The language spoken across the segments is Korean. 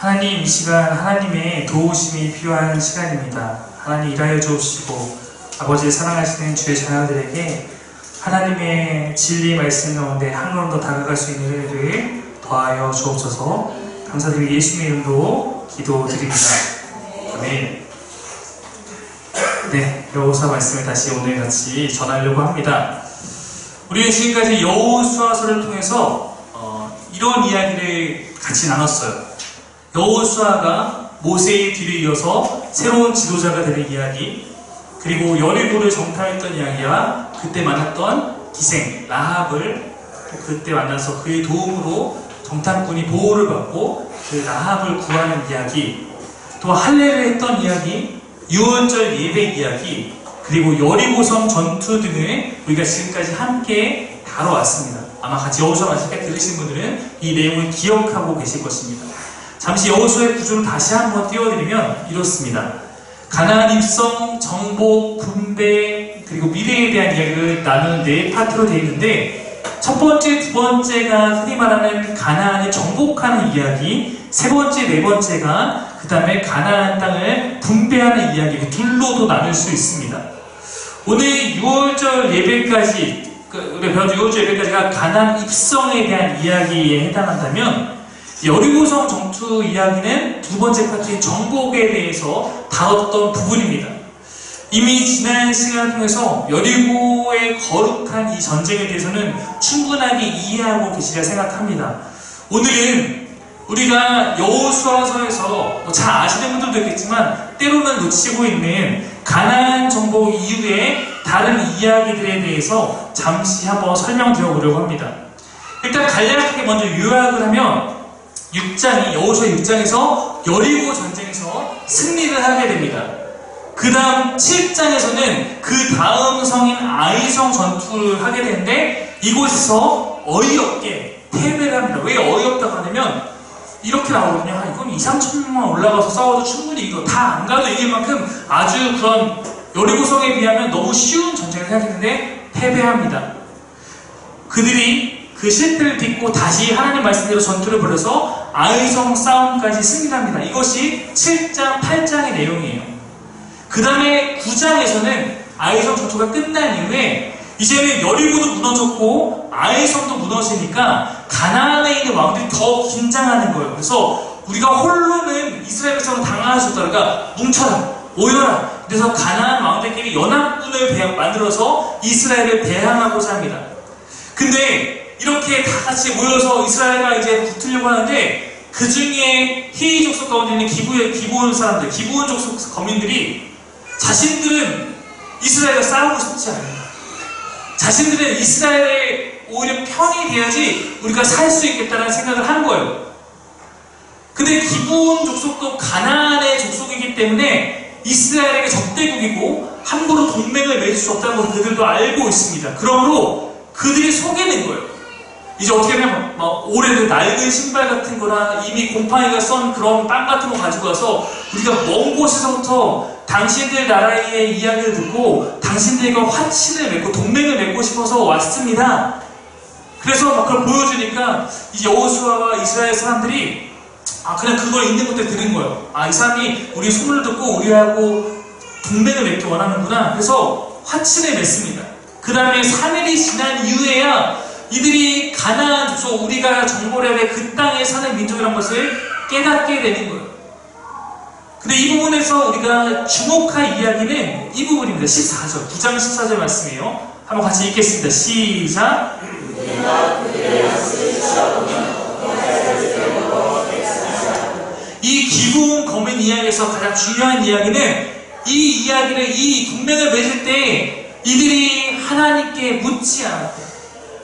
하나님, 이 시간 하나님의 도우심이 필요한 시간입니다. 하나님 일하여 주옵시고 아버지 사랑하시는 주의 자녀들에게 하나님의 진리의 말씀 가운데 한 걸음 더 다가갈 수 있는 은혜를 더하여 주옵소서. 감사드리고 예수님의 이름으로 기도드립니다. 아멘. 네, 여호수아 말씀을 다시 오늘 같이 전하려고 합니다. 우리는 지금까지 여호수아서를 통해서 이런 이야기를 같이 나눴어요. 여호수아가 모세의 뒤를 이어서 새로운 지도자가 되는 이야기, 그리고 여리고를 정탐했던 이야기와 그때 만났던 기생 라합을 그때 만나서 그의 도움으로 정탐꾼이 보호를 받고 그 라합을 구하는 이야기, 또 할례를 했던 이야기, 유월절 예배 이야기, 그리고 여리고성 전투 등을 우리가 지금까지 함께 다뤄왔습니다. 아마 같이 여호수아 말씀까지 들으신 분들은 이 내용을 기억하고 계실 것입니다. 잠시 여호수아의 구조를 다시 한번 띄워드리면 이렇습니다. 가나안 입성, 정복, 분배, 그리고 미래에 대한 이야기를 나누는 네 파트로 되어 있는데, 첫 번째, 두 번째가 흔히 말하는 가나안을 정복하는 이야기, 세 번째, 네 번째가 그 다음에 가나안 땅을 분배하는 이야기, 둘로도 나눌 수 있습니다. 오늘 6월절 예배까지, 우리가 배운 6월절 예배까지가 가나안 입성에 대한 이야기에 해당한다면, 여리고성 전투 이야기는 두 번째 파트인 정복에 대해서 다뤘던 부분입니다. 이미 지난 시간을 통해서 여리고의 거룩한 이 전쟁에 대해서는 충분하게 이해하고 계시리라 생각합니다. 오늘은 우리가 여호수아서에서 잘 아시는 분들도 있겠지만 때로는 놓치고 있는 가나안 정복 이후의 다른 이야기들에 대해서 잠시 한번 설명드려 보려고 합니다. 일단 간략하게 먼저 요약을 하면 여호수아 6장에서 여리고 전쟁에서 승리를 하게 됩니다. 그 다음 7장에서는 그 다음 성인 아이성 전투를 하게 되는데, 이곳에서 어이없게 패배를 합니다. 왜 어이없다고 하냐면 이렇게 나오거든요. 이건 2-3천만 올라가서 싸워도 충분히 이거 다 안 가도 이길 만큼 아주 그런 여리고성에 비하면 너무 쉬운 전쟁을 생각했는데 패배합니다. 그들이 그 실패를 딛고 다시 하나님 말씀대로 전투를 벌여서 아이성 싸움까지 승리합니다. 이것이 7장, 8장의 내용이에요. 그 다음에 9장에서는 아이성 전투가 끝난 이후에 이제는 여리고도 무너졌고 아이성도 무너지니까 가나안에 있는 왕들이 더 긴장하는 거예요. 그래서 우리가 홀로는 이스라엘 백성을 당황할 수 없다. 그러니까 뭉쳐라, 모여라. 그래서 가나안 왕들끼리 연합군을 만들어서 이스라엘을 대항하고자 합니다. 근데 이렇게 다 같이 모여서 이스라엘과 이제 붙으려고 하는데, 그 중에 히위 족속 가운데 있는 기브온 사람들, 기브온 족속 거민들이 자신들은 이스라엘과 싸우고 싶지 않아요. 자신들은 이스라엘의 오히려 편이 돼야지 우리가 살 수 있겠다는 생각을 한 거예요. 근데 기브온 족속도 가나안의 족속이기 때문에 이스라엘에게 적대국이고 함부로 동맹을 맺을 수 없다는 걸 그들도 알고 있습니다. 그러므로 그들이 속이는 거예요. 이제 어떻게 하면 오래된 낡은 신발 같은 거나 이미 곰팡이가 썬 그런 빵 같은 거 가지고 와서 우리가 먼 곳에서부터 당신들 나라의 이야기를 듣고 당신들과 화친을 맺고 동맹을 맺고 싶어서 왔습니다. 그래서 그걸 보여주니까 이제 여호수아와 이스라엘 사람들이 그냥 그걸 있는 곳에 들은 거예요. 이 사람이 우리 소문을 듣고 우리하고 동맹을 맺기 원하는구나. 그래서 화친을 맺습니다. 그 다음에 3일이 지난 이후에야 이들이 가나안 족속, 우리가 정복해야 될 그 땅에 사는 민족이라는 것을 깨닫게 되는 거예요. 근데 이 부분에서 우리가 주목할 이야기는 이 부분입니다. 14절, 9장 14절 말씀이에요. 한번 같이 읽겠습니다. 시작! 이 기브온 거민 이야기에서 가장 중요한 이야기는, 이 이야기를, 이 동맹을 맺을 때 이들이 하나님께 묻지 않았대요.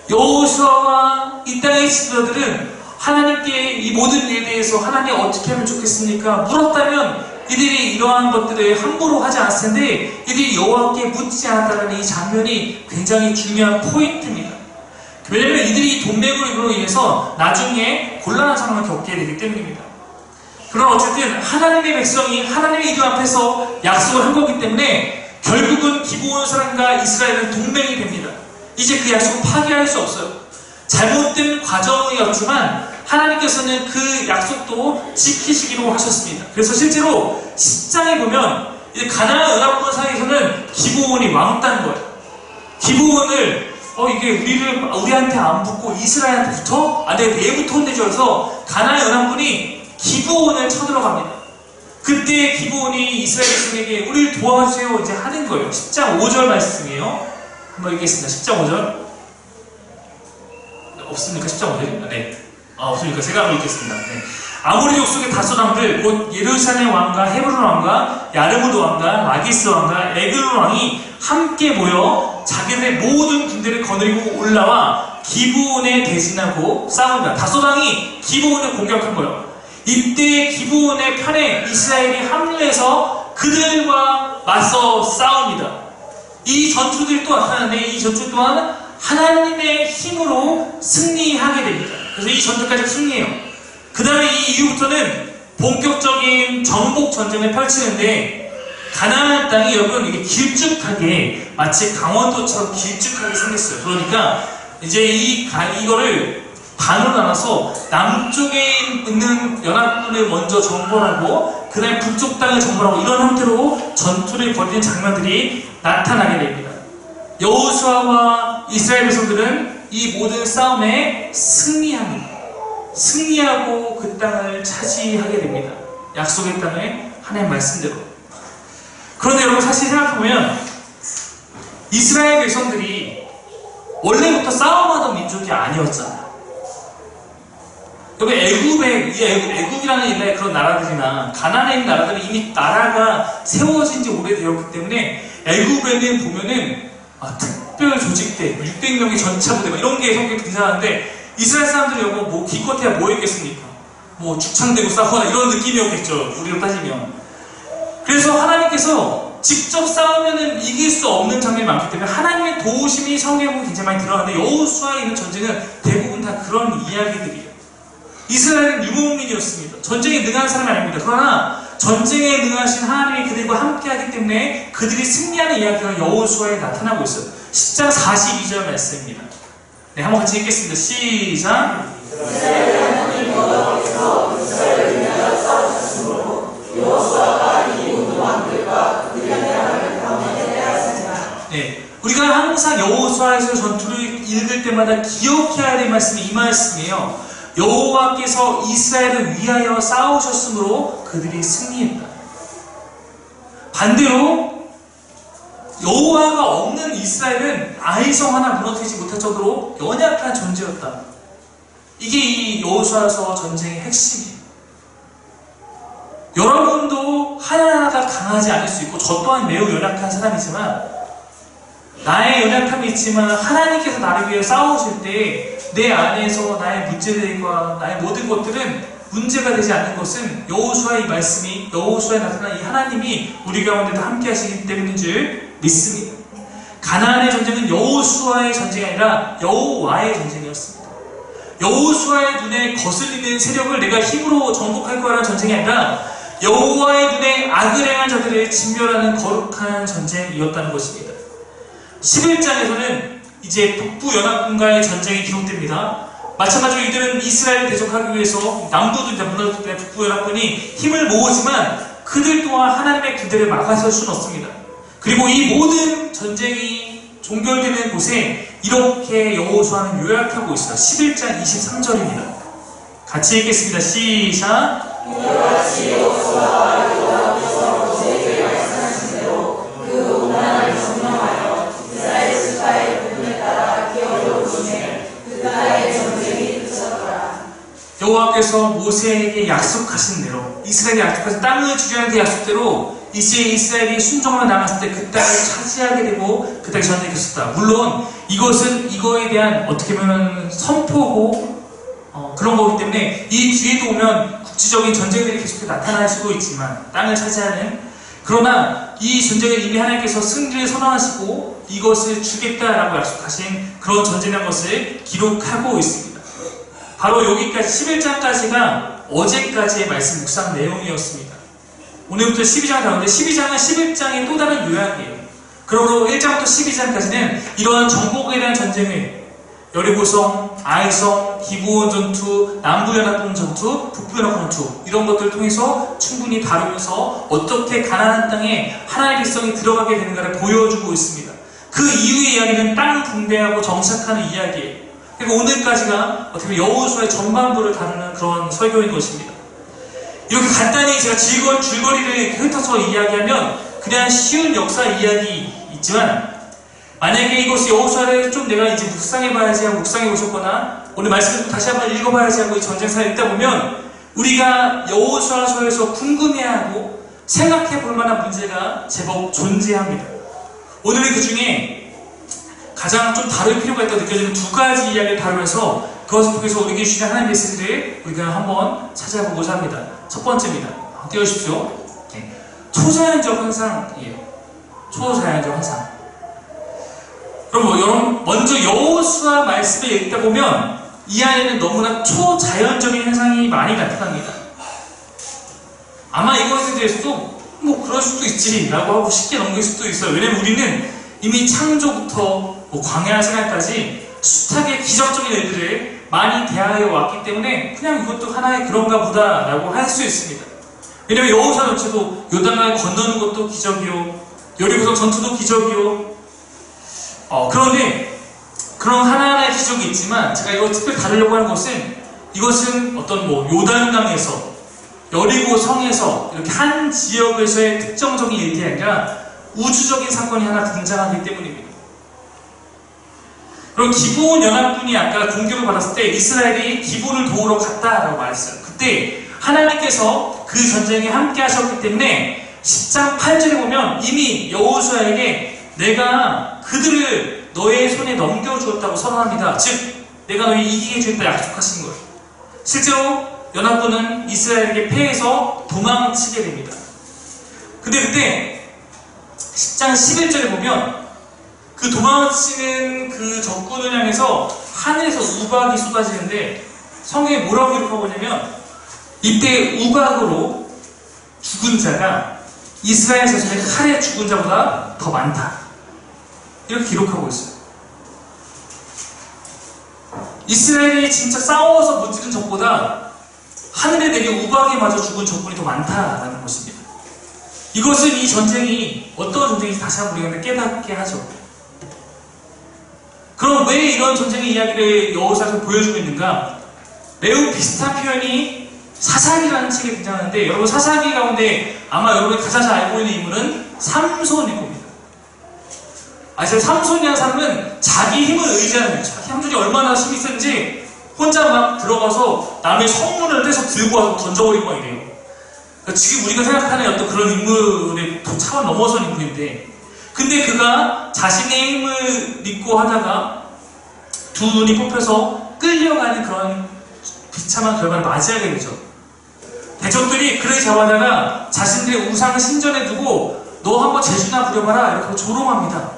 여호수아와 이 땅의 지도자들은 하나님께 이 모든 일에 대해서 하나님 어떻게 하면 좋겠습니까? 물었다면 이들이 이러한 것들을 함부로 하지 않았을 텐데, 이들이 여호와께 묻지 않았다는 이 장면이 굉장히 중요한 포인트입니다. 왜냐하면 이들이 동맹으로 인해서 나중에 곤란한 상황을 겪게 되기 때문입니다. 그러나 어쨌든 하나님의 백성이 하나님의 이름 앞에서 약속을 한 거기 때문에 결국은 기브온 사람과 이스라엘은 동맹이 됩니다. 이제 그 약속을 파기할 수 없어요. 잘못된 과정이었지만 하나님께서는 그 약속도 지키시기로 하셨습니다. 그래서 실제로 10장에 보면 이제 가나안 연합군 사이에서는 기브온이 왕따인 거예요. 기브온을 이게 우리한테 안 붙고 이스라엘한테 붙어? 내부터 혼내줘서 가나안 연합군이 기브온을 쳐들어갑니다. 그때 기브온이 이스라엘 백성에게 우리를 도와주세요 이제 하는 거예요. 10장 5절 말씀이에요. 한번 읽겠습니다. 10장 5절. 없습니까? 10장 5절? 네. 없으니까 제가 한번 읽겠습니다. 네. 아모리 족속의 다섯 왕들 곧 예루살렘 왕과 헤브론 왕과 야르무드 왕과 라기스 왕과 에글론 왕이 함께 모여 자기들의 모든 군대를 거느리고 올라와 기브온에 대진하고 싸웁니다. 다섯 왕이 기브온을 공격한 거예요. 이때 기브온의 편에 이스라엘이 합류해서 그들과 맞서 싸웁니다. 이 전투들이 또 나타나는데 이 전투 또한 하나님의 힘으로 승리하게 됩니다. 그래서 이 전투까지 승리해요. 그 다음에 이 이후부터는 본격적인 정복 전쟁을 펼치는데 가나안 땅이 여러분 이게 길쭉하게 마치 강원도처럼 길쭉하게 생겼어요. 그러니까 이제 이거를 반으로 나눠서 남쪽에 있는 연합군을 먼저 정벌하고 그 다음에 북쪽 땅을 정벌하고 이런 형태로 전투를 벌이는 장면들이 나타나게 됩니다. 여호수아와 이스라엘 백성들은 이 모든 싸움에 승리합니다. 승리하고 그 땅을 차지하게 됩니다. 약속의 땅을 하나님 말씀대로. 그런데 여러분 사실 생각해보면 이스라엘 백성들이 원래부터 싸움하던 민족이 아니었잖아요. 여기 애굽이라는 옛날에 그런 나라들이나 가나안에 있는 나라들은 이미 나라가 세워진 지 오래되었기 때문에 애굽에는 보면은 특별 조직대 600명의 전차부대 이런 게 성경에 등장하는데 이스라엘 사람들이 뭐 기껏해야 뭐 했겠습니까? 뭐 죽창대고 싸우거나 이런 느낌이었겠죠. 우리로 따지면. 그래서 하나님께서 직접 싸우면은 이길 수 없는 장면이 많기 때문에 하나님의 도우심이 성경에 보면 굉장히 많이 들어가는데 여호수아에 있는 전쟁은 대부분 다 그런 이야기들이에요. 이스라엘은 유목민이었습니다. 전쟁에 능한 사람이 아닙니다. 그러나 전쟁에 능하신 하나님이 그들과 함께하기 때문에 그들이 승리하는 이야기가 여호수아에 나타나고 있어요. 10장 42절 말씀입니다. 네, 한번 같이 읽겠습니다. 시작! 네, 우리가 항상 여호수아에서 전투를 읽을 때마다 기억해야 될 말씀이 이 말씀이에요. 여호와께서 이스라엘을 위하여 싸우셨으므로 그들이 승리했다. 반대로 여호와가 없는 이스라엘은 아이성 하나 무너뜨리지 못할 정도로 연약한 존재였다. 이게 이 여호수아서 전쟁의 핵심이에요. 여러분도 하나하나가 강하지 않을 수 있고 저 또한 매우 연약한 사람이지만 나의 연약함이 있지만 하나님께서 나를 위해 싸우실 때 내 안에서 나의 문제들과 나의 모든 것들은 문제가 되지 않는 것은 여호수아의 말씀이 여호수아에 나타난 이 하나님이 우리 가운데도 함께 하시기 때문인 줄 믿습니다. 가나안의 전쟁은 여호수아의 전쟁이 아니라 여호와의 전쟁이었습니다. 여호수아의 눈에 거슬리는 세력을 내가 힘으로 정복할 거라는 전쟁이 아니라 여호와의 눈에 악을 행한 자들을 진멸하는 거룩한 전쟁이었다는 것입니다. 11장에서는 이제 북부 연합군과의 전쟁이 기록됩니다. 마찬가지로 이들은 이스라엘을 대적하기 위해서 남부도 무너졌기 때문에 북부 연합군이 힘을 모으지만 그들 또한 하나님의 군대를 막아설 수는 없습니다. 그리고 이 모든 전쟁이 종결되는 곳에 이렇게 여호수아는 요약하고 있어요. 11장 23절입니다. 같이 읽겠습니다. 시작! 이같이 여호수아가 여호와께서 모세에게 말씀하신 대로 그 오만함을 점령하여 이스라엘 지파의 부분에 따라 기어이 오시매 그날의 전쟁이 그쳤더라. 여호와께서 모세에게 약속하신 대로 이스라엘이 약속하신 땅을 주려는 그 약속대로 이제 이스라엘이 순종하며 나갔을 때 그 땅을 차지하게 되고 그 땅에 전쟁이 있었다. 물론 이것은 이거에 대한 어떻게 보면 선포고 그런 거기 때문에 이 뒤에도 오면 국지적인 전쟁들이 계속 나타나시고 있지만 땅을 차지하는 그러나 이 전쟁을 이미 하나님께서 승리를 선언하시고 이것을 주겠다라고 약속하신 그런 전쟁이라는 것을 기록하고 있습니다. 바로 여기까지 11장까지가 어제까지의 말씀 묵상 내용이었습니다. 오늘부터 12장 가는데 12장은 11장의 또 다른 요약이에요. 그러므로 1장부터 12장까지는 이러한 정복에 대한 전쟁을 여리고성, 아이성, 기브온 전투, 남부연합군 전투, 북부연합군 전투 이런 것들을 통해서 충분히 다루면서 어떻게 가나안 땅에 하나님의 백성이 들어가게 되는가를 보여주고 있습니다. 그 이후의 이야기는 땅 분배하고 정착하는 이야기예요. 그리고 오늘까지가 어떻게 보면 여호수아의 전반부를 다루는 그런 설교인 것입니다. 이렇게 간단히 제가 줄거리를 훑어서 이야기하면 그냥 쉬운 역사 이야기 있지만 만약에 이것이 여호수아를 좀 내가 이제 묵상해봐야지 하고 묵상해 보셨거나 오늘 말씀을 다시 한번 읽어봐야지 하고 이 전쟁사를 읽다 보면 우리가 여호수아서에서 궁금해하고 생각해 볼 만한 문제가 제법 존재합니다. 오늘은 그 중에 가장 좀 다룰 필요가 있다고 느껴지는 두 가지 이야기를 다루면서 그것을 통해서 우리에게 주신 하나님의 메시지를 우리가 한번 찾아보고자 합니다. 첫 번째입니다. 띄워주십시오. 초자연적 현상이에요. 초자연적 현상. 그럼 여러분 먼저 여호수아 말씀을 읽다 보면 이 안에는 너무나 초자연적인 현상이 많이 나타납니다. 아마 이것에 대해서도 뭐 그럴 수도 있지 라고 하고 쉽게 넘길 수도 있어요. 왜냐면 우리는 이미 창조부터 광야 생활까지 숱하게 기적적인 일들을 많이 대하여 왔기 때문에 그냥 이것도 하나의 그런가 보다 라고 할 수 있습니다. 왜냐면 여호수아 전체도 요단강을 건너는 것도 기적이요, 여리고성 전투도 기적이요. 그런데 그런 하나하나의 기적이 있지만 제가 이거 특별히 다루려고 하는 것은 이것은 어떤 요단강에서 여리고성에서 이렇게 한 지역에서의 특정적인 일이 아니라 우주적인 사건이 하나 등장하기 때문입니다. 그럼 기브온 연합군이 아까 공격을 받았을 때 이스라엘이 기브온을 도우러 갔다라고 말했어요. 그때 하나님께서 그 전쟁에 함께 하셨기 때문에 10장 8절에 보면 이미 여호수아에게 내가 그들을 너의 손에 넘겨주었다고 선언합니다. 즉 내가 너희 이기게 해주겠다 약속하신 거예요. 실제로 연합군은 이스라엘에게 패해서 도망치게 됩니다. 근데 그때 10장 11절에 보면 그 도망치는 그 적군을 향해서 하늘에서 우박이 쏟아지는데 성경에 뭐라고 기록하고 있냐면 이때 우박으로 죽은 자가 이스라엘 자손의 칼에 죽은 자보다 더 많다. 이렇게 기록하고 있어요. 이스라엘이 진짜 싸워서 무찌른 적보다 하늘에 내린 우박에 맞아 죽은 적군이 더 많다라는 것입니다. 이것은 이 전쟁이 어떤 전쟁인지 다시 한번 우리가 깨닫게 하죠. 그럼 왜 이런 전쟁의 이야기를 여호수아에서 보여주고 있는가? 매우 비슷한 표현이 사사기라는 책에 등장하는데 여러분 사사기 가운데 아마 여러분이 가장 잘 알고 있는 인물은 삼손일 겁니다. 아시죠? 삼손이라는 사람은 자기 힘을 의지하는 거예요. 자기 함줄이 얼마나 힘이 센지 혼자 막 들어가서 남의 성문을 떼서 들고 와서 던져버린 거 이래요. 그러니까 지금 우리가 생각하는 어떤 그런 인물의 차원 넘어선 인물인데 근데 그가 자신의 힘을 믿고 하다가 두 눈이 뽑혀서 끌려가는 그런 비참한 결과를 맞이하게 되죠. 대적들이 그를 잡아다가 자신들의 우상을 신전에 두고 너 한번 재주나 부려봐라 이렇게 조롱합니다.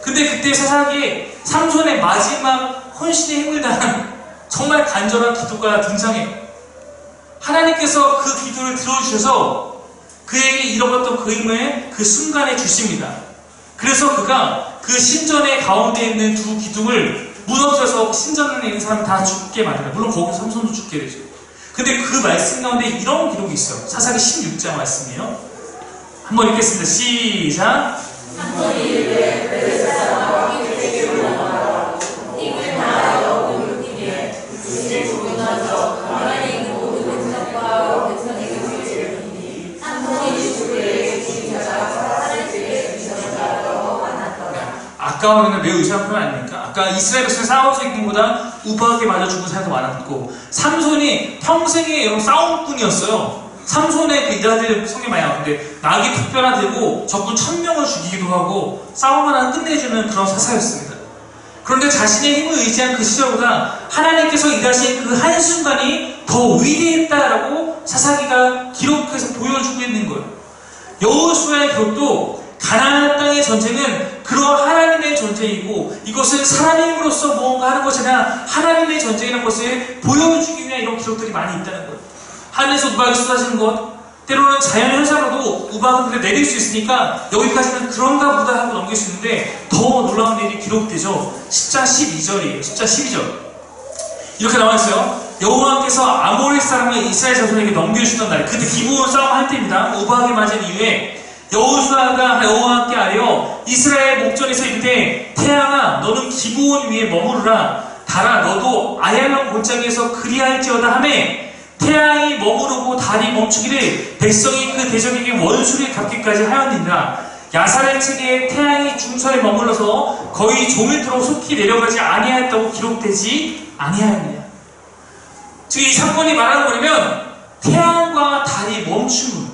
근데 그때 세상에 삼손의 마지막 헌신의 힘을 다한 정말 간절한 기도가 등장해요. 하나님께서 그 기도를 들어주셔서 그에게 잃어버렸던 그 힘을 그 순간에 주십니다. 그래서 그가 그 신전의 가운데 있는 두 기둥을 무너뜨려서 신전에 있는 사람 다 죽게 만들어요. 물론 거기서 삼손도 죽게 되죠. 근데 그 말씀 가운데 이런 기록이 있어요. 사사기 16장 말씀이에요. 한번 읽겠습니다. 시작. 아까와는 매우 유사한 표현 아닙니까? 아까 이스라엘 백성이 싸워서 이긴 것보다 우박에 맞아 죽은 사람도 많았고 삼손이 평생에 여러분 싸움꾼이었어요. 삼손의 그 이야기를 성경에 많이 나오는데 낙이 특별화되고 적군 1000명을 죽이기도 하고 싸움을 하나 끝내주는 그런 사사였습니다. 그런데 자신의 힘을 의지한 그 시절보다 하나님께서 일하신 그 한순간이 더 위대했다라고 사사기가 기록해서 보여주고 있는 거예요. 여호수아의 기록도 가나안 땅의 전쟁은 그러한 하나님의 전쟁이고 이것은 사람의 힘으로써 무언가 하는 것이 아니라 하나님의 전쟁이라는 것을 보여주기 위한 이런 기록들이 많이 있다는 거예요. 하늘에서 우박이 쏟아지는 것, 때로는 자연현상으로도 우박을 내릴 수 있으니까 여기까지는 그런가 보다 하고 넘길 수 있는데 더 놀라운 일이 기록되죠. 10장 12절이에요. 10장 12절. 이렇게 나와있어요. 여호와께서 아모리 사람을 이스라엘 자손에게 넘겨주시던 날, 그때 기브온 싸움 할 때입니다. 우박이 맞은 이후에 여호수아가 여호와께 아뢰어 이스라엘 목전에서 이르되 태양아 너는 기브온 위에 머무르라. 달아 너도 아얄론 골짜기에서 그리할지어다 하매 태양이 머무르고 달이 멈추기를 백성이 그 대적에게 원수를 갚기까지 하였느니라. 야살의 책에 태양이 중천에 머물러서 거의 종일토록 속히 내려가지 아니하였다고 기록되지 아니하였느냐. 즉 이 사건이 말하는 거냐면 태양과 달이 멈춘 거예요.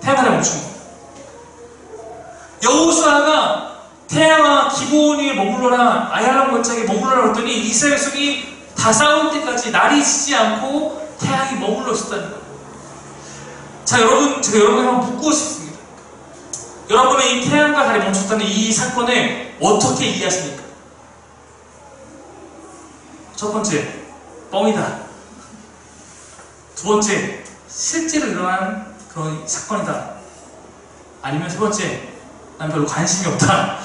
태양과 달이 멈춘 거예요. 여호수아가 태양아 기브온 위에 머물러라, 아얄론 골짜기에 머물러라 그랬더니 이스라엘 백성이 다 싸울 때까지 날이 지지 않고 태양이 머물러 있었다는 거예요. 자, 여러분, 제가 여러분에 한번 묻고 싶습니다. 여러분은 이 태양과 달이 멈췄다는 이 사건을 어떻게 이해하십니까? 첫 번째, 뻥이다. 두 번째, 실제로 일어난 그런 사건이다. 아니면 세 번째, 난 별로 관심이 없다.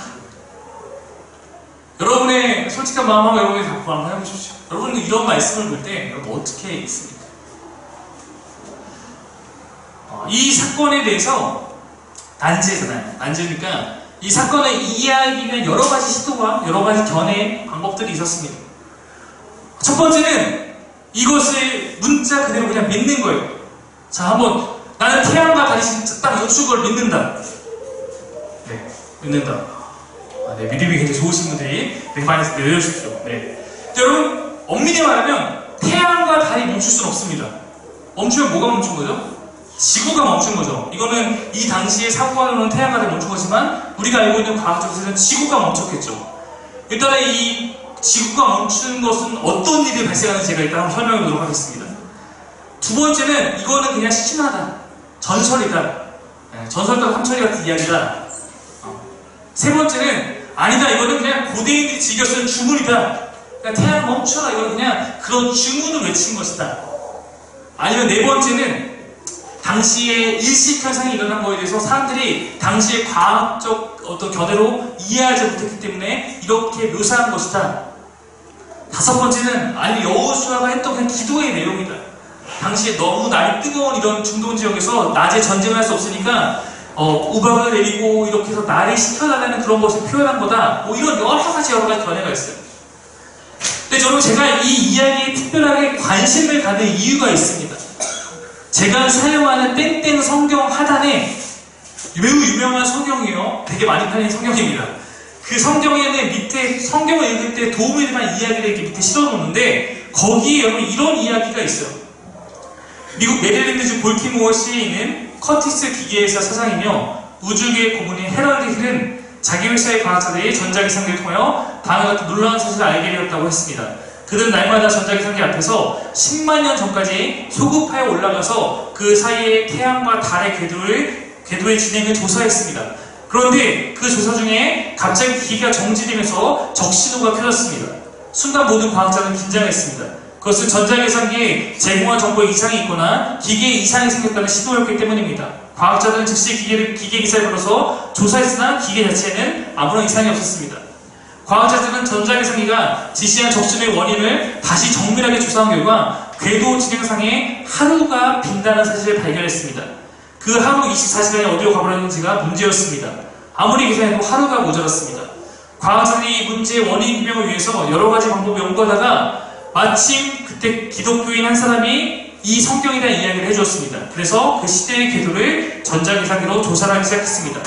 여러분의 솔직한 마음하고 여러분의 답을 한번 해보십시오. 여러분은 이런 말씀을 볼 때 여러분 어떻게 있습니까? 이 사건에 대해서 난제잖아요. 난제니까 이 사건을 이해하기는 여러 가지 시도와 여러 가지 견해 방법들이 있었습니다. 첫 번째는 이것을 문자 그대로 그냥 믿는 거예요. 자, 한번 나는 태양과 달이 진짜 딱 멈춘 걸 믿는다. 네, 믿는다. 네, 믿음이 굉장히 좋으신 분들이 많이 내려주십시오. 네. 여러분, 엄밀히 말하면 태양과 달이 멈출 수는 없습니다. 멈추면 뭐가 멈춘 거죠? 지구가 멈춘 거죠. 이거는 이 당시에 사고관으로는 태양과 달이 멈춘 거지만 우리가 알고 있는 과학적으로는 지구가 멈췄겠죠. 일단은 이 지구가 멈춘 것은 어떤 일이 발생하는지 제가 일단 한번 설명해 보도록 하겠습니다. 두 번째는 이거는 그냥 신화다. 전설이다. 네, 전설과 삼천리 같은 이야기다. 세 번째는 아니다. 이거는 그냥 고대인들이 즐겨 쓰는 주문이다. 그러니까 태양 멈춰라. 이거는 그냥 그런 주문을 외친 것이다. 아니면 네 번째는 당시에 일식현상이 일어난 거에 대해서 사람들이 당시의 과학적 어떤 견해로 이해하지 못했기 때문에 이렇게 묘사한 것이다. 다섯 번째는 아니 여호수아가 했던 그냥 기도의 내용이다. 당시에 너무 날이 뜨거운 이런 중동 지역에서 낮에 전쟁을 할 수 없으니까 우박을 내리고 이렇게 해서 날이 식혀달라는 그런 것을 표현한 거다. 뭐 이런 여러 가지 견해가 있어요. 근데 저는 제가 이 이야기에 특별하게 관심을 갖는 이유가 있습니다. 제가 사용하는 땡땡 성경 하단에 매우 유명한 성경이에요. 되게 많이 팔리는 성경입니다. 그 성경에는 밑에 성경을 읽을 때 도움이 될 만한 이야기를 이렇게 밑에 실어놓는데 거기에 여러분 이런 이야기가 있어요. 미국 메릴랜드주 볼티모어시에 있는 커티스 기계회사 사장이며 우주계 고문인 헤럴드 힐은 자기 회사의 과학자들이 전자기상기를 통하여 다음과 같은 놀라운 사실을 알게 되었다고 했습니다. 그들은 날마다 전자기상기 앞에서 10만 년 전까지 소급하여 올라가서 그 사이에 태양과 달의 궤도의 진행을 조사했습니다. 그런데 그 조사 중에 갑자기 기계가 정지되면서 적신호가 켜졌습니다. 순간 모든 과학자는 긴장했습니다. 그것은 전자계산기에 제공한 정보에 이상이 있거나 기계에 이상이 생겼다는 신호였기 때문입니다. 과학자들은 즉시 기계 기사를 불러서 조사했으나 기계 자체에는 아무런 이상이 없었습니다. 과학자들은 전자계산기가 지시한 적신의 원인을 다시 정밀하게 조사한 결과 궤도 진행상에 하루가 빈다는 사실을 발견했습니다. 그 하루 24시간이 어디로 가버렸는지가 문제였습니다. 아무리 계산해도 하루가 모자랐습니다. 과학자들이 이 문제의 원인 규명을 위해서 여러 가지 방법을 연구하다가 마침 그때 기독교인 한 사람이 이 성경에 대한 이야기를 해주었습니다. 그래서 그 시대의 궤도를 전자계산기로 조사를 하기 시작했습니다.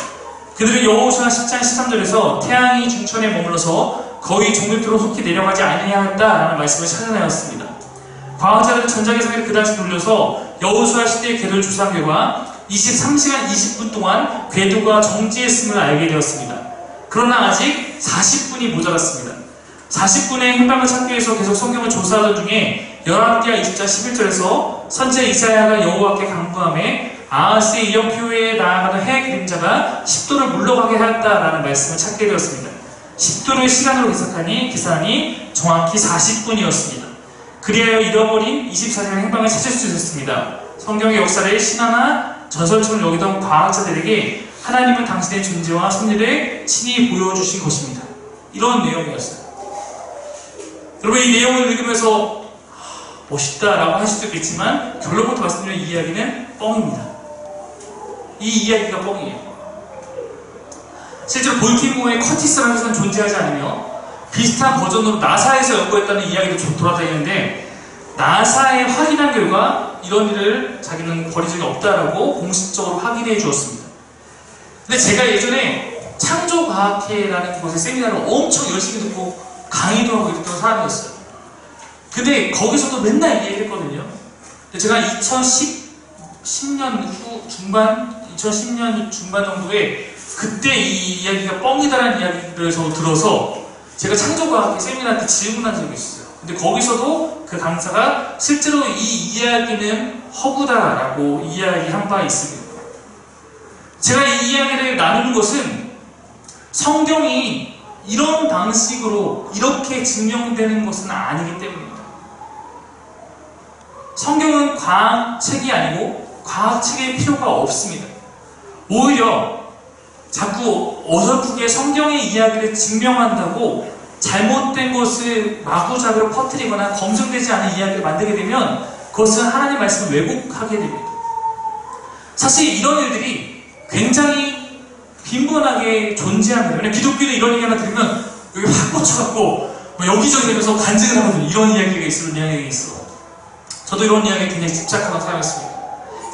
그들은 여호수아 10장 13절에서 태양이 중천에 머물러서 거의 종일토록 속히 내려가지 아니하였다라는 말씀을 찾아내었습니다. 과학자들은 전자계산기를 그 당시 돌려서 여호수아 시대의 궤도를 조사한 결과 23시간 20분 동안 궤도가 정지했음을 알게 되었습니다. 그러나 아직 40분이 모자랐습니다. 40분의 행방을 찾기 위해서 계속 성경을 조사하던 중에 열왕기하 20장 11절에서 선지자 이사야가 여호와께 간구하며 아하스의 이정표에 나아가던 해 그림자가 10도를 물러가게 하였다라는 말씀을 찾게 되었습니다. 10도를 시간으로 계산하니 정확히 40분이었습니다. 그리하여 잃어버린 24시간 행방을 찾을 수 있었습니다. 성경의 역사를 신화나 전설처럼 여기던 과학자들에게 하나님은 당신의 존재와 섭리를 친히 보여주신 것입니다. 이런 내용이었어요. 여러분, 이 내용을 읽으면서 멋있다라고 할 수도 있겠지만 결론부터 말씀드리면 이 이야기는 뻥입니다. 이 이야기가 뻥이에요. 실제로 볼티모어의 커티스라는 회사는 존재하지 않으며 비슷한 버전으로 나사에서 연구했다는 이야기도 돌아다니는데, 나사에 확인한 결과 이런 일을 자기는 벌인 적이 없다라고 공식적으로 확인해 주었습니다. 근데 제가 예전에 창조과학회라는 곳의 세미나를 엄청 열심히 듣고 강의도 하고 이랬던 사람이었어요. 근데 거기서도 맨날 이 얘기를 했거든요. 제가 2010년 중반 정도에 그때 이 이야기가 뻥이다라는 이야기를 들어서 제가 창조과학회 세미나 때 질문한 적이 있어요. 근데 거기서도 그 강사가 실제로 이 이야기는 허구다라고 이야기한 바 있습니다. 제가 이 이야기를 나누는 것은 성경이 이런 방식으로 이렇게 증명되는 것은 아니기 때문입니다. 성경은 과학책이 아니고 과학책의 필요가 없습니다. 오히려 자꾸 어설프게 성경의 이야기를 증명한다고 잘못된 것을 마구잡이로 퍼뜨리거나 검증되지 않은 이야기를 만들게 되면 그것은 하나님의 말씀을 왜곡하게 됩니다. 사실 이런 일들이 굉장히 빈번하게 존재합니다. 왜냐면 기독교는 이런 얘기 하나 들으면 여기 확 꽂혀갖고 여기저기 되면서 간증을 하거든요. 이런 이야기가 있어, 이런 이야기가 있어. 저도 이런 이야기에 굉장히 집착하는 사람이었습니다.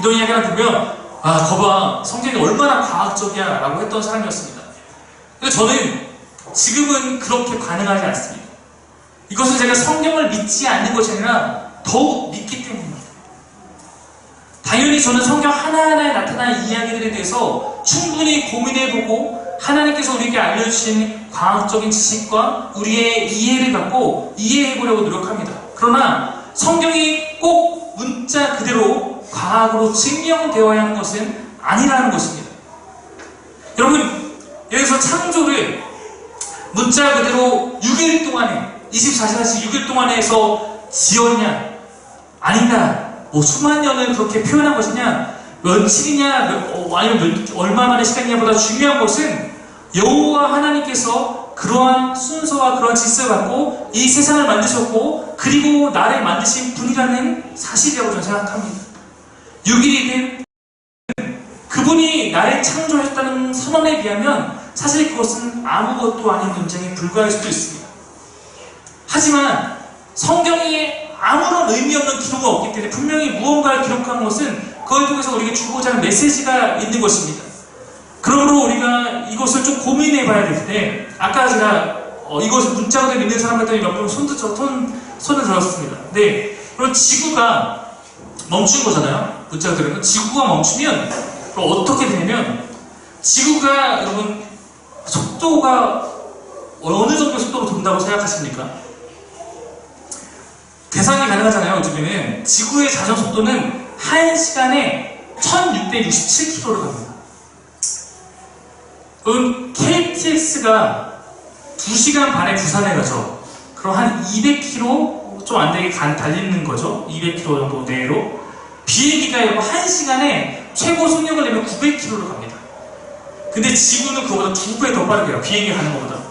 이런 이야기 하나 들으면 거봐, 성경이 얼마나 과학적이야 라고 했던 사람이었습니다. 근데 저는 지금은 그렇게 가능하지 않습니다. 이것은 제가 성경을 믿지 않는 것이 아니라 더욱 믿기 때문입니다. 당연히 저는 성경 하나하나에 나타난 이야기들에 대해서 충분히 고민해보고 하나님께서 우리에게 알려주신 과학적인 지식과 우리의 이해를 갖고 이해해보려고 노력합니다. 그러나 성경이 꼭 문자 그대로 과학으로 증명되어야 하는 것은 아니라는 것입니다. 여러분, 여기서 창조를 문자 그대로 6일 동안에 24시간씩 6일 동안에 해서 지었냐 아니다, 수만 년을 그렇게 표현한 것이냐, 며칠이냐, 아니면 얼마 만의 시간이냐보다 중요한 것은 여호와 하나님께서 그러한 순서와 그러한 질서를 갖고 이 세상을 만드셨고 그리고 나를 만드신 분이라는 사실이라고 저는 생각합니다. 6일이든 그분이 나를 창조했다는 선언에 비하면 사실 그것은 아무것도 아닌 논쟁에 불과할 수도 있습니다. 하지만 성경에 아무런 의미 없는 기록가 없기 때문에 분명히 무언가를 기록한 것은 그걸 통해서 우리에게 주고자 하는 메시지가 있는 것입니다. 그러므로 우리가 이것을 좀 고민해 봐야 될 때, 아까 제가 이것을 문자 그대로 믿는 사람들이 몇 분 손을 들었습니다. 네, 그럼 지구가 멈춘 거잖아요. 문자 그대로는 지구가 멈추면 그럼 어떻게 되냐면, 지구가 여러분 속도가 어느 정도 속도로 돈다고 생각하십니까? 계산이 가능하잖아요. 요즘에는 지구의 자전 속도는 1시간에 1667km로 갑니다. 그럼 KTX가 2시간 반에 부산에 가죠. 그럼 한 200km 좀 안 되게 달리는 거죠. 200km 정도 내로. 비행기가 1시간에 최고 속력을 내면 900km로 갑니다. 근데 지구는 그거보다 2배 더 빠르게 가요. 비행기 가는 것보다.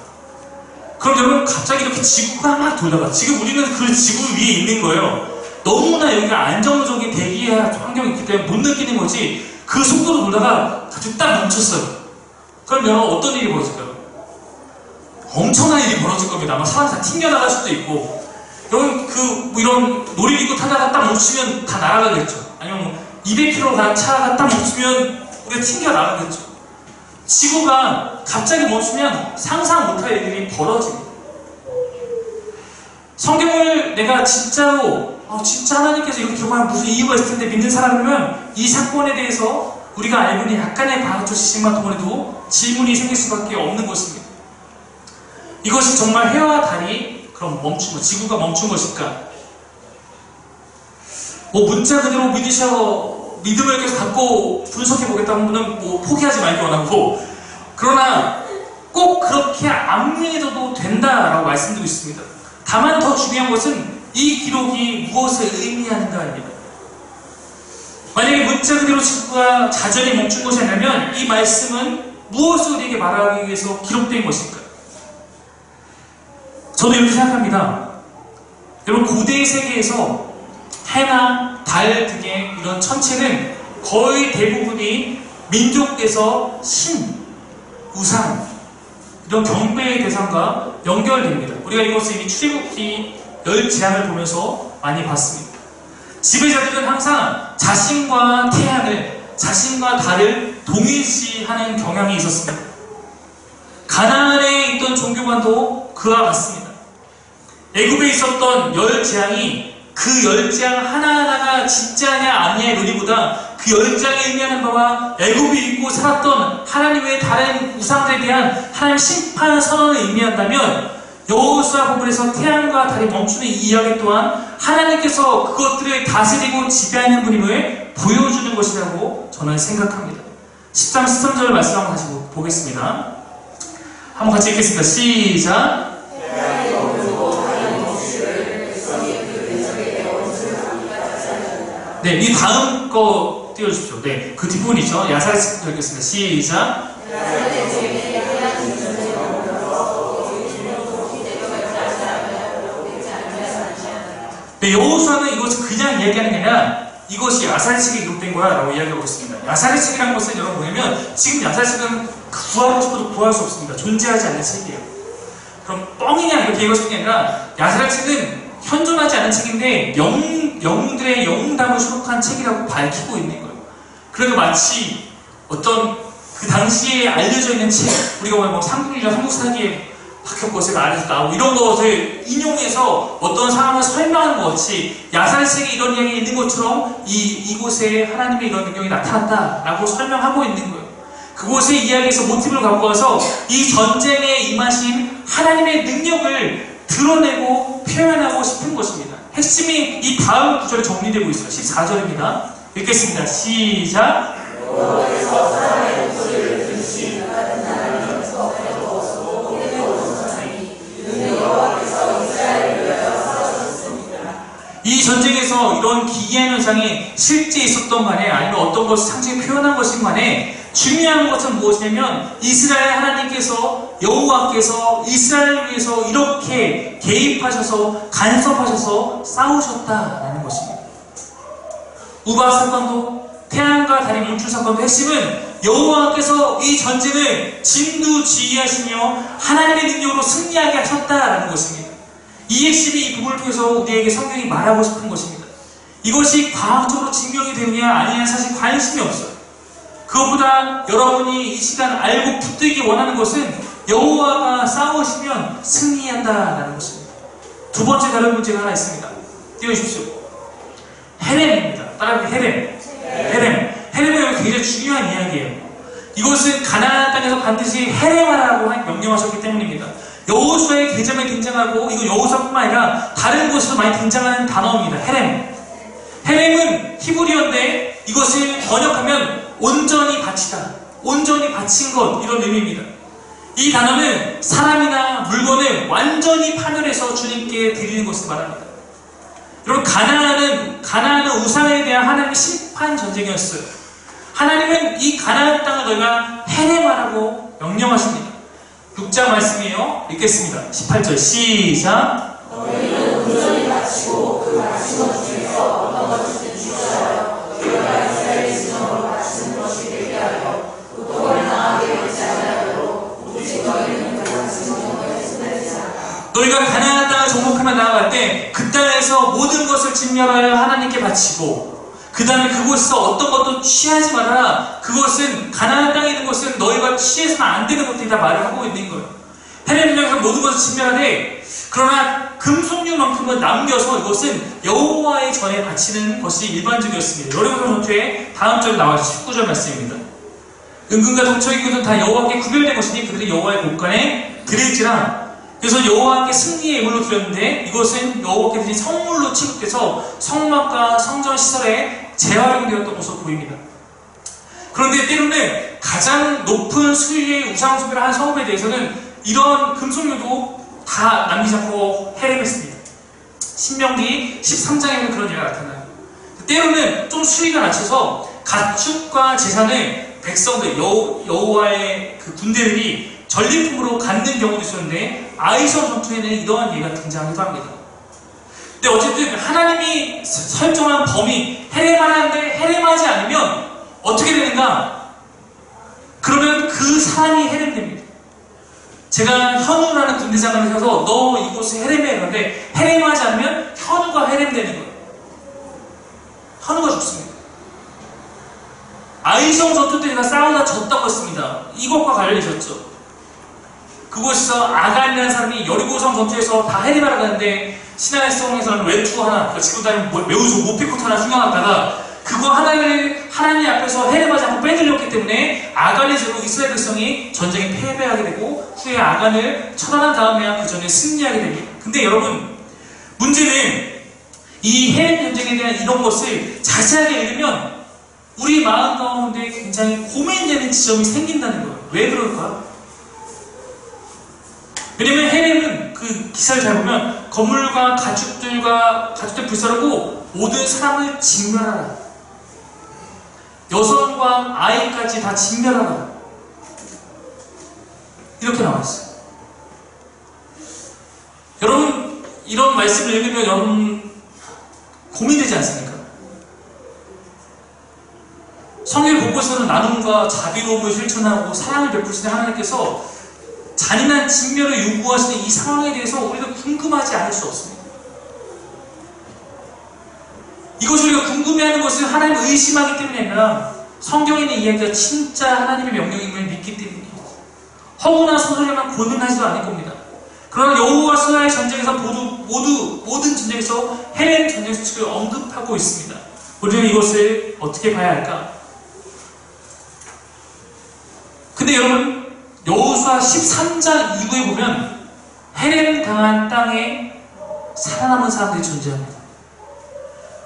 그럼 여러분, 갑자기 이렇게 지구가 막 돌다가, 지금 우리는 그 지구 위에 있는 거예요. 너무나 여기가 안정적인 대기 환경이 있기 때문에 못 느끼는 거지, 그 속도로 돌다가 갑자기 딱 멈췄어요. 그럼 여러분 어떤 일이 벌어질까요? 엄청난 일이 벌어질 겁니다. 아마 사람이 다 튕겨나갈 수도 있고, 여러분 이런 놀이기구 타다가 딱 멈추면 다 날아가겠죠. 아니면 200km 간 차가 딱 멈추면 우리가 튕겨나가겠죠. 지구가 갑자기 멈추면 상상 못할 일들이 벌어집니다. 성경을 내가 진짜로 진짜 하나님께서 이렇게 기록하면 무슨 이유가 있을 텐데 믿는 사람이면 이 사건에 대해서 우리가 알고 있는 약간의 과학적 지식만 통해도 질문이 생길 수밖에 없는 것입니다. 이것이 정말 해와 달이 그럼 멈춘 것, 지구가 멈춘 것일까? 문자 그대로 믿음을 계속 갖고 분석해보겠다는 분은 포기하지 말기 원하고, 그러나 꼭 그렇게 안 믿어도 된다라고 말씀드리고 있습니다. 다만 더 중요한 것은 이 기록이 무엇을 의미하는가입니다. 만약에 문자 그대로 친구가 자전이 멈춘 것이 아니라면 이 말씀은 무엇을 우리에게 말하기 위해서 기록된 것일까요? 저도 이렇게 생각합니다. 여러분, 고대 세계에서 해나 달 등의 이런 천체는 거의 대부분이 민족에서 신, 우상, 이런 경배의 대상과 연결됩니다. 우리가 이것을 이미 출애굽기 10재앙을 보면서 많이 봤습니다. 지배자들은 항상 자신과 태양을, 자신과 달을 동일시하는 경향이 있었습니다. 가나안에 있던 종교관도 그와 같습니다. 애굽에 있었던 10재앙이 그 10재앙 하나하나가 진짜냐 아니냐의 논의보다 그 10재앙이 의미하는 바와 애굽에 있고 살았던 하나님의 다른 우상들에 대한 하나님 심판 선언을 의미한다면 여호수아 부분에서 태양과 달이 멈추는 이 이야기 또한 하나님께서 그것들을 다스리고 지배하는 분임을 보여주는 것이라고 저는 생각합니다. 13, 13절 말씀 한번 다시 보겠습니다. 한번 같이 읽겠습니다. 시작! 네, 이 다음 거 띄워주십시오. 네, 그 뒷부분 있죠? 야사렛부터 읽겠습니다. 시작! 네, 여호수아는 이것을 그냥 이야기하는 게 아니라 이것이 야사렛책에 기록된 거야 라고 이야기하고 있습니다. 야사렛책이라는 것은 여러분 보면 지금 야사렛책은 구하고 싶어도 구할 수 없습니다. 존재하지 않는 책이에요. 그럼 뻥이냐 이렇게 얘기하시는 게 아니라 야사렛책은 현존하지 않은 책인데 영웅들의 영웅담을 수록한 책이라고 밝히고 있는 거예요. 그래도 마치 어떤 그 당시에 알려져 있는 책, 우리가 뭐 삼국유사, 삼국사기에 박혁거세가 아래서 나오고 이런 것을 인용해서 어떤 상황을 설명하는 것 같이 야사렛책에 이런 이야기가 있는 것처럼 이곳에 하나님의 이런 능력이 나타났다라고 설명하고 있는 거예요. 그곳의 이야기에서 모티브를 갖고 와서 이 전쟁에 임하신 하나님의 능력을 드러내고 표현하고 싶은 것입니다. 핵심이 이 다음 구절에 정리되고 있어요. 14절입니다. 읽겠습니다. 시작! 이 전쟁에서 이런 기이한 현상이 실제 있었던 간에 아니면 어떤 것을 상징에 표현한 것인 간에 중요한 것은 무엇이냐면 이스라엘 하나님께서 여호와께서 이스라엘을 위해서 이렇게 개입하셔서 간섭하셔서 싸우셨다라는 것입니다. 우바 사건도 태양과 달이 멈춘 사건도 핵심은 여호와께서 이 전쟁을 진두지휘하시며 하나님의 능력으로 승리하게 하셨다라는 것입니다. 이 핵심이 이 부분을 통해서 우리에게 성경이 말하고 싶은 것입니다. 이것이 과학적으로 증명이 되느냐 아니냐 사실 관심이 없어요. 그것보다 여러분이 이 시간 알고 붙들기 원하는 것은 여호와가 싸우시면 승리한다라는 것입니다. 두 번째 다른 문제가 하나 있습니다. 띄워주십시오. 헤렘입니다. 따라하기 헤렘. 헤렘은 여기 굉장히 중요한 이야기예요. 이것은 가나안 땅에서 반드시 헤렘하라고 명령하셨기 때문입니다. 여호수아의 계점에 등장하고 이거 여호수아뿐만 아니라 다른 곳에서 많이 등장하는 단어입니다. 헤렘은 히브리어인데 이것을 번역하면 온전히 바치다, 온전히 바친 것 이런 의미입니다. 이 단어는 사람이나 물건을 완전히 파멸해서 주님께 드리는 것을 말합니다. 여러분 가나안은 우상에 대한 하나님의 심판 전쟁이었어요. 하나님은 이 가나안 땅을 너희가 헤렘하라고 명령하십니다. 6장 말씀이에요. 읽겠습니다. 18절 시작. 너희는 온전히 바치고 그 바친 것 중에서 어떤 것이든 주셔요. 너희가 이스라엘의 지정으로 바치는 것이 되게 하여 고통을 당하게 하지 않으므로 오직 너희는 그 바친 것을 승리하지 않아. 너희가 가나안 땅을 정복하며 나아갈 때 그 땅에서 모든 것을 진멸하여 하나님께 바치고 그 다음에 그곳에서 어떤 것도 취하지 말아라. 그것은 가나안 땅에 있는 것은 너희가 취해서는 안 되는 것들이다 말을 하고 있는 거예요. 헤렘에서 모든 것을 진멸하되 그러나 금속류만큼은 남겨서 이것은 여호와의 전에 바치는 것이 일반적이었습니다. 여러분 전투에 다음 절에 나와 19절 말씀입니다. 은근과 동척이 그것은 다 여호와께 구별된 것이니 그들이 여호와의 곳간에 드릴지라. 그래서 여호와께 승리의 예물로 드렸는데 이것은 여호와께 드린 성물로 취급돼서 성막과 성전 시설에 재활용되었던 것으로 보입니다. 그런데 때로는 가장 높은 수위의 우상숭배를 한 성읍에 대해서는 이런 금속류도 다 남기지 않고 헤렘했습니다. 신명기 13장에는 그런 예가 나타나요. 때로는 좀 수위가 낮춰서 가축과 제사를 백성들, 여호와의 그 군대들이 전리품으로 갖는 경우도 있었는데 아이성 전투에는 이러한 예가 등장하기도 합니다. 근데 어쨌든 하나님이 설정한 범위, 해렘하는데 해렘하지 않으면 어떻게 되는가? 그러면 그 사람이 해렘됩니다. 제가 현우라는 군대장관을 세워서 너 이곳에 해렘해 이러는데 해렘하지 않으면 현우가 해렘되는 거예요. 현우가 죽습니다. 아이성 전투 때 제가 싸우다 졌다고 했습니다. 이것과 관련이셨죠. 그곳에서 아간이라는 사람이 여리고성 전투에서 다 해림하러 가는데 신하의 성에서는 외투 하나, 지금 다니면 매우 좋은 모피코트 하나 숨겨놨다가 그거 하나를 하나님 앞에서 해림하지 않고 빼들렸기 때문에 아간의 죄로 이스라엘 백성이 전쟁에 패배하게 되고 후에 아간을 처단한 다음에야 그 전에 승리하게 됩니다. 근데 여러분, 문제는 이 해림 전쟁에 대한 이런 것을 자세하게 읽으면 우리 마음 가운데 굉장히 고민되는 지점이 생긴다는 거예요. 왜 그럴까요? 왜냐면 해렘은 그 기사를 잘 보면 건물과 가축들 불사르고 모든 사람을 직멸하라. 여성과 아이까지 다 직멸하라. 이렇게 나와있어요. 여러분, 이런 말씀을 읽으면 여러분 고민되지 않습니까? 성경 곳곳에서는 나눔과 자비로움을 실천하고 사랑을 베푸시는 하나님께서 잔인한 직멸을 요구하시는 이 상황에 대해서 우리가 궁금하지 않을 수 없습니다. 이것을 우리가 궁금해하는 것은 하나님을 의심하기 때문이 아니라 성경에 있는 이야기가 진짜 하나님의 명령임을 믿기 때문입니다. 허구나 소설에만 고능하지도 않을 겁니다. 그러나 여호와 스와의 전쟁에서 모든 전쟁에서 해렘 전쟁 수칙을 언급하고 있습니다. 우리는 이것을 어떻게 봐야 할까? 근데 여러분, 여호수아 13장 이후에 보면 해렘 당한 땅에 살아남은 사람들이 존재합니다.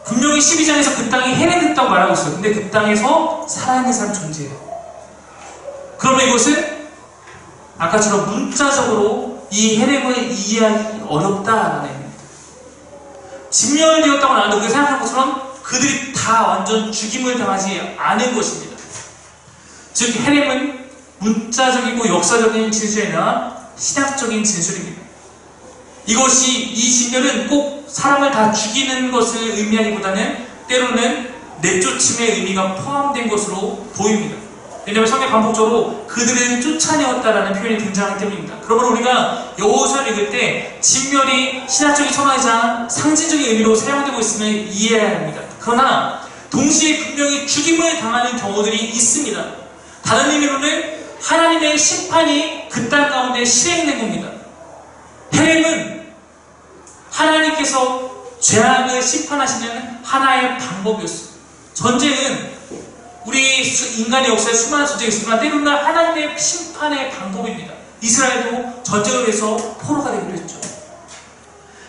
분명히 12장에서 그 땅이 해렘됐다고 말하고 있어요. 근데 그 땅에서 살아있는 사람이 존재해요. 그러면 이것은 아까처럼 문자적으로 이 해렘을 이해하기 어렵다라는 얘기입니다. 직멸되었다고 나는데 우리가 생각한 것처럼 그들이 다 완전 죽임을 당하지 않은 것입니다. 즉 해렘은 문자적이고 역사적인 진술이 아니라 신학적인 진술입니다. 이것이 이 진멸은 꼭 사람을 다 죽이는 것을 의미하기보다는 때로는 내쫓임의 의미가 포함된 것으로 보입니다. 왜냐하면 성경 반복적으로 그들은 쫓아내었다라는 표현이 등장하기 때문입니다. 그러므로 우리가 여호수아를 읽을 때 진멸이 신학적인 선언이자 상징적인 의미로 사용되고 있음을 이해해야 합니다. 그러나 동시에 분명히 죽임을 당하는 경우들이 있습니다. 다른 의미로는 하나님의 심판이 그 땅 가운데 실행된 겁니다. 해렘은 하나님께서 죄악을 심판하시는 하나의 방법이었습니다. 전쟁은 우리 인간의 역사에 수많은 전쟁이 있지만 때로는 하나님의 심판의 방법입니다. 이스라엘도 전쟁을 위해서 포로가 되기로 했죠.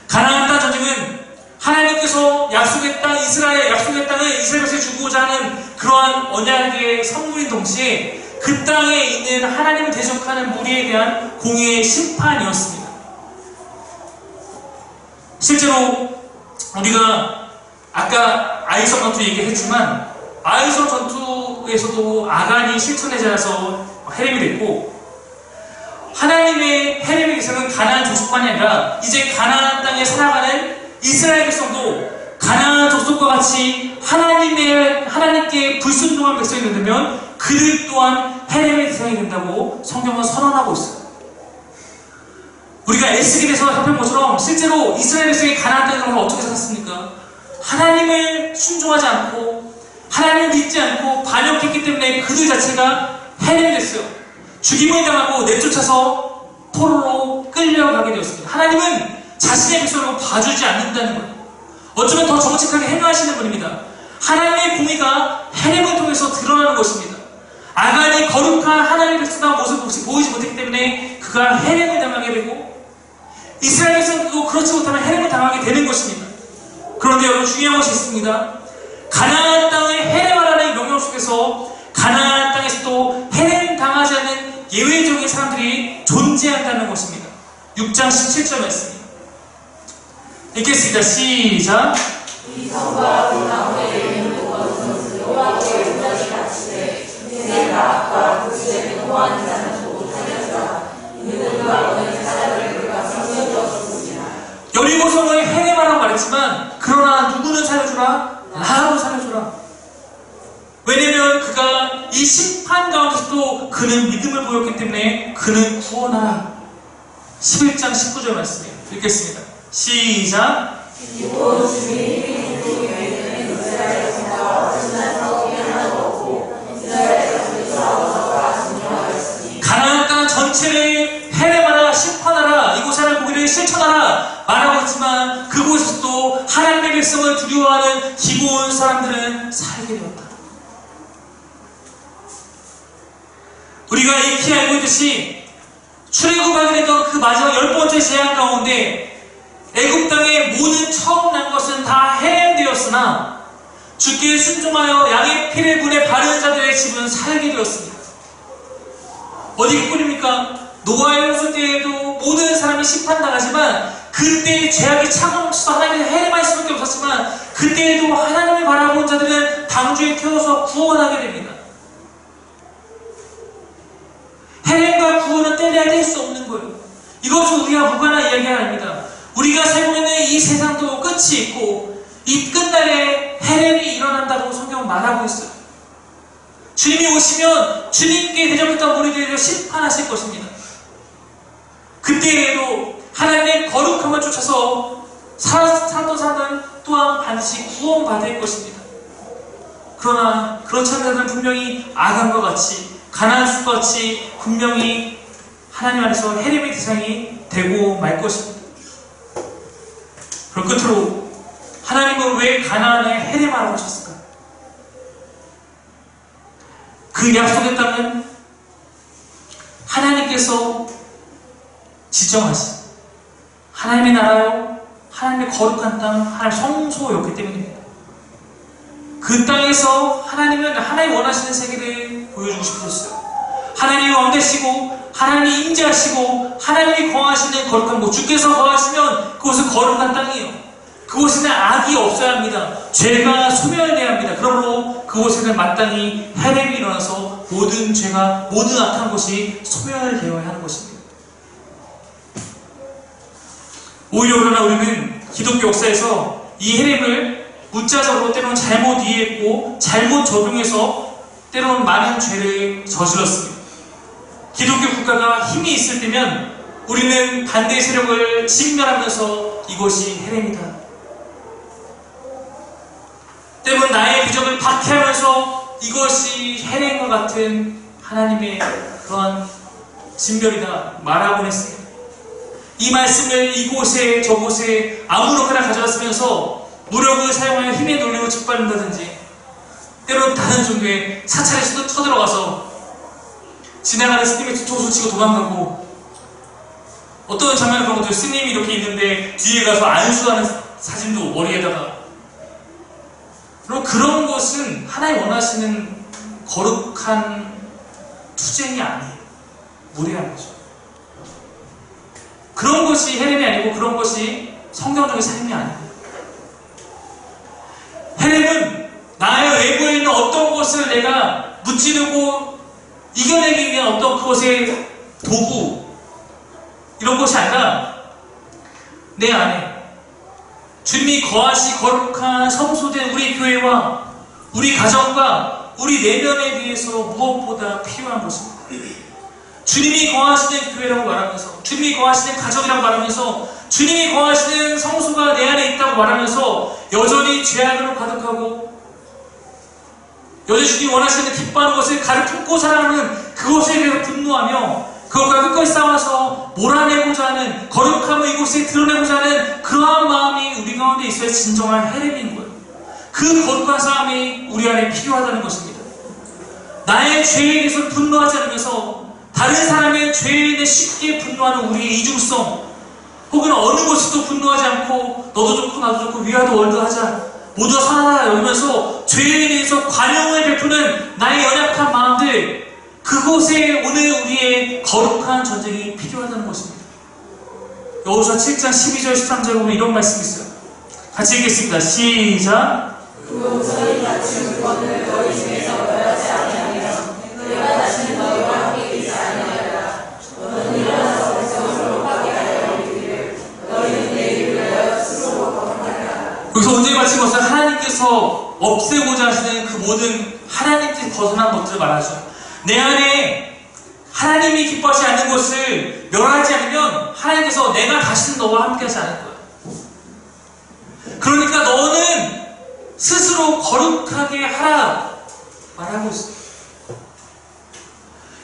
가나안 땅 전쟁은 하나님께서 약속했던 이스라엘 땅을 이스라엘 백성에 주고자 하는 그러한 언약의 선물인 동시에 그 땅에 있는 하나님을 대적하는 무리에 대한 공의의 심판이었습니다. 실제로 우리가 아까 아이성 전투 얘기했지만 아이성 전투에서도 아간이 실천에 자라서 해렘이 됐고 하나님의 해렘의 대상은 가나안 족속만이 아니라 이제 가나안 땅에 살아가는 이스라엘 백성도 가나안 족속과 같이 하나님께 불순종한 백성이 된다면 그들 또한 해렘의 대상이 된다고 성경은 선언하고 있어요. 우리가 에스겔에서 살펴본 것처럼 실제로 이스라엘 백성이 가나안 땅에 들어가면 어떻게 살았습니까? 하나님을 순종하지 않고 하나님을 믿지 않고 반역했기 때문에 그들 자체가 해렘이 됐어요. 죽임을 당하고 내쫓아서 포로로 끌려가게 되었습니다. 하나님은 자신의 백성을 봐주지 않는다는 거예요. 어쩌면 더 정직하게 행하시는 분입니다. 하나님의 공의가 해렘을 통해서 드러나는 것입니다. 아간이 거룩한 하나님의 백성다운 모습을 보이지 못했기 때문에 그가 해렘을 당하게 되고 이스라엘 백성도 그렇지 못하면 해렘을 당하게 되는 것입니다. 그런데 여러분 중요한 것이 있습니다. 가나안 땅의 해렘하라는 명령 속에서 가나안 땅에서도 해렘 당하지 않는 예외적인 사람들이 존재한다는 것입니다. 6장 17절 말씀입니다. 읽겠습니다. 시작. 이 성과 그 가운데 있는 그것은 여호와께 온전히 갇히되 내 나라과 그 집에 근무하는 자는 곧 살려주라. 이는 그가 얻은 사자를 그가 성령으로 죽으리라. 여리고성을 헤레마라고 말했지만 그러나 누구는 살려주라? 라합을 살려주라. 왜냐면 그가 이 심판 가운데서도 그는 믿음을 보였기 때문에 그는 구원하라. 11장 19절 말씀이에요. 읽겠습니다. 시작. 그리고 주님이 우리 교회는 이스라엘 성과 어긋난 사업이 하나도 없고 이스라엘 자손이 증명하였으니 가나안 땅 전체를 헤레마라 심판하라 이곳에 하나님 보기를 실천하라 말하고 있지만 그곳에서도 하나님의 백성을 두려워하는 기고온 사람들은 살게 되었다. 우리가 익히 알고 있듯이 출애굽하게 됐던 그 마지막 10번째 재앙 가운데 애굽 땅에 모든 처음 난 것은 다 해냄되었으나 주께 순종하여 양의 피를 분에 바른 자들의 집은 살게 되었습니다. 어디뿐입니까? 노아의 홍수 때에도 모든 사람이 심판당하지만 그때의 죄악이 차가워서 하나님을 해임할 수밖에 없었지만 그때에도 하나님을 바라본 자들은 방주에 태워서 구원하게 됩니다. 해임과 구원은 떼내야 될 수 없는 거예요. 이것은 우리가 무관한 이야기가 아닙니다. 우리가 살고 있는 이 세상도 끝이 있고 이 끝날에 해렘이 일어난다고 성경은 말하고 있어요. 주님이 오시면 주님께 대접했던 무리들을 심판하실 것입니다. 그때에도 하나님의 거룩함을 쫓아서 살았던 사람은 또한 반드시 구원받을 것입니다. 그러나 그렇지 않은 자들은 분명히 아간과 같이 가나안 숲과 같이 분명히 하나님 안에서 해림의 대상이 되고 말 것입니다. 그럼 끝으로 하나님은 왜 가나안에 해림하라고 하셨을까? 그 약속의 땅은 하나님께서 지정하신 하나님의 나라요 하나님의 거룩한 땅 하나님의 성소였기 때문입니다. 그 땅에서 하나님은 하나님 원하시는 세계를 보여주고 싶으셨어요. 하나님이 왕되시고 하나님이 임재하시고 하나님이 거하시는 거룩한 곳 주께서 거하시면 그곳은 거룩한 땅이에요. 그곳에는 악이 없어야 합니다. 죄가 소멸되어야 합니다. 그러므로 그곳에는 마땅히 해렘이 일어나서 모든 죄가 모든 악한 것이 소멸되어야 하는 것입니다. 오히려 그러나 우리는 기독교 역사에서 이 해렘을 문자적으로 때로는 잘못 이해했고 잘못 적용해서 때로는 많은 죄를 저질렀습니다. 기독교 국가가 힘이 있을 때면 우리는 반대 세력을 직면하면서 이것이 해렘이다. 때로는 나의 부적을 박해하면서 이것이 해렘과 같은 하나님의 그러한 진별이다 말하곤 했습니다. 이 말씀을 이곳에 저곳에 아무렇게나 가져왔으면서 무력을 사용하여 힘에 놀리고 짓밟는다든지 때로는 다른 종교에 사찰에 쳐들어가서 지나가는 스님의 뒤통수 치고 도망가고 어떤 장면을 그런 것도 스님이 이렇게 있는데 뒤에 가서 안수하는 사진도 머리에다가 그런 것은 하나님 원하시는 거룩한 투쟁이 아니에요. 무례한 거죠. 그런 것이 해렘이 아니고 그런 것이 성경적인 삶이 아니에요. 해렘은 나의 외부에 있는 어떤 것을 내가 무찌르고 이겨내기 위한 어떤 그것의 도구 이런 것이 아니라 내 안에 주님이 거하시 거룩한 성소된 우리 교회와 우리 가정과 우리 내면에 대해서 무엇보다 필요한 것입니다. 주님이 거하시는 교회라고 말하면서 주님이 거하시는 가정이라고 말하면서 주님이 거하시는 성소가 내 안에 있다고 말하면서 여전히 죄악으로 가득하고 여전히 주님이 원하시는 기뻐하는 것을 가득 품고 살아가는 그것에 대해서 분노하며 그것과 끝까지 싸워서 몰아내고자 하는 거룩함을 이곳에 드러내고자 하는 그러한 마음이 우리 가운데 있어야 진정한 해렘인 거예요. 그 거룩한 싸움이 우리 안에 필요하다는 것입니다. 나의 죄에 대해서 분노하지 않으면서 다른 사람의 죄에 대해 쉽게 분노하는 우리의 이중성 혹은 어느 것에도 분노하지 않고 너도 좋고 나도 좋고 위아더 월드하자 모두가 선하다 여기면서 죄에 대해서 관용을 베푸는 나의 연약한 마음들 그곳에 오늘 우리의 거룩한 전쟁이 필요하다는 것입니다. 여호수아 7장 12절 13절에 보면 이런 말씀이 있어요. 같이 읽겠습니다. 시작. 그리고 저희 다친 물건을 너희 중에서 멸하지 아니하며 내가 다시는 너희와 함께 있지 아니하리라. 너는 일어나서 백성으로 파괴하여 이르기를 너희는 내 이름을 내어 스스로 거룩하리라. 여기서 언제 마친 것은 하나님께서 없애고자 하시는 그 모든 하나님께 벗어난 것들을 말하죠. 내 안에 하나님이 기뻐하지 않는 것을 멸하지 않으면 하나님께서 내가 다시는 너와 함께하지 않을 거야. 그러니까 너는 스스로 거룩하게 하라 말하고 있어요.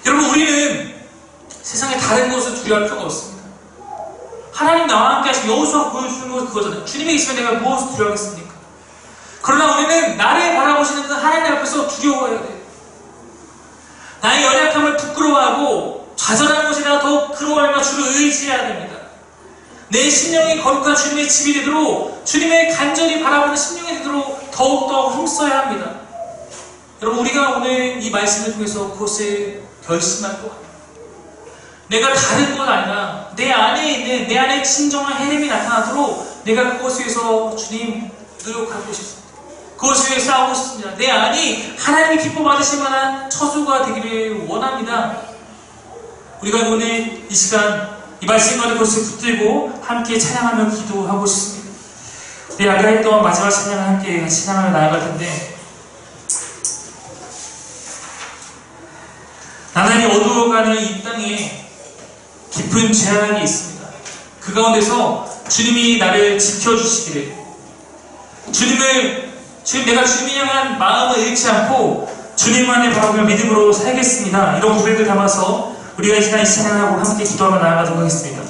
여러분, 우리는 세상에 다른 것을 두려워할 필요가 없습니다. 하나님 나와 함께 하시고 여호수아가 보여주는 것은 그거잖아요. 주님이 계시면 내가 무엇을 두려워하겠습니까? 그러나 우리는 나를 바라보시는 그 하나님 앞에서 두려워해야 돼요. 나의 연약함을 부끄러워하고 좌절하는 것에 대해 더욱 부끄러워하며 주를 의지해야 됩니다. 내 심령이 거룩한 주님의 집이 되도록, 주님의 간절히 바라보는 심령이 되도록 더욱더 힘써야 합니다. 여러분, 우리가 오늘 이 말씀을 통해서 그것을 결심할 것 같아요. 내가 다른 건 아니라 내 안에 있는, 내 안에 진정한 해냄이 나타나도록 내가 그것을 위해서 주님 노력하고 싶습니다. 그것을 위해 싸우고 싶습니다. 내 안이 하나님이 기뻐 받으실 만한 처소가 되기를 원합니다. 우리가 오늘 이 시간 이 말씀과의 것을 붙들고 함께 찬양하며 기도하고 싶습니다. 우리 아가일 동안 마지막 찬양을 함께 찬양하며 나아갈 텐데, 나날이 어두워가는 이 땅에 깊은 재앙이 있습니다. 그 가운데서 주님이 나를 지켜주시기를, 주님 내가 주님을 향한 마음을 잃지 않고 주님만을 바라보며 믿음으로 살겠습니다. 이런 고백을 담아서 우리가 이 시간 이 찬양하고 함께 기도하며 나아가도록 하겠습니다.